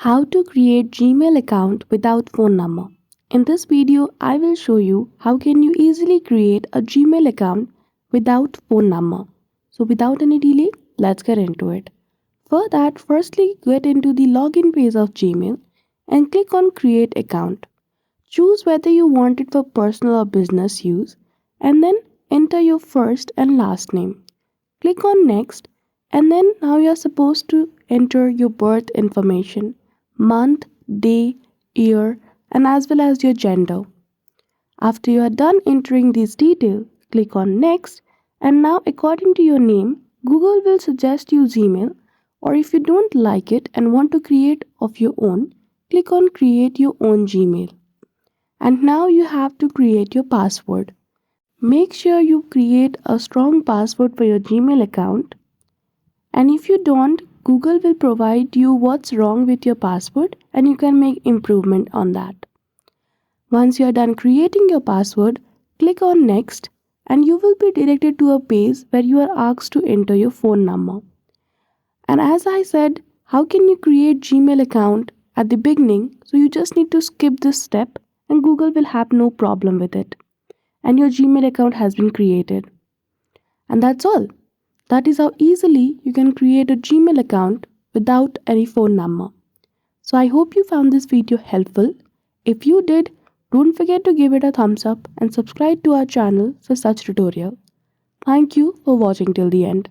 How to create Gmail account without phone number. In this video, I will show you how can you easily create a Gmail account without phone number. So without any delay, let's get into it. For that, firstly get into the login page of Gmail and click on create account. Choose whether you want it for personal or business use and then enter your first and last name. Click on next and then now you are supposed to enter your birth information, month, day, year, and as well as your gender. After you are done entering these details, click on next and now according to your name, Google will suggest you Gmail, or if you don't like it and want to create of your own, click on create your own Gmail. And now you have to create your password. Make sure you create a strong password for your Gmail account, and if you don't, Google will provide you what's wrong with your password and you can make improvement on that. Once you are done creating your password, click on next and you will be directed to a page where you are asked to enter your phone number. And as I said, how can you create Gmail account at the beginning? So you just need to skip this step and Google will have no problem with it. And your Gmail account has been created. And that's all. That is how easily you can create a Gmail account without any phone number. So I hope you found this video helpful. If you did, don't forget to give it a thumbs up and subscribe to our channel for such tutorial. Thank you for watching till the end.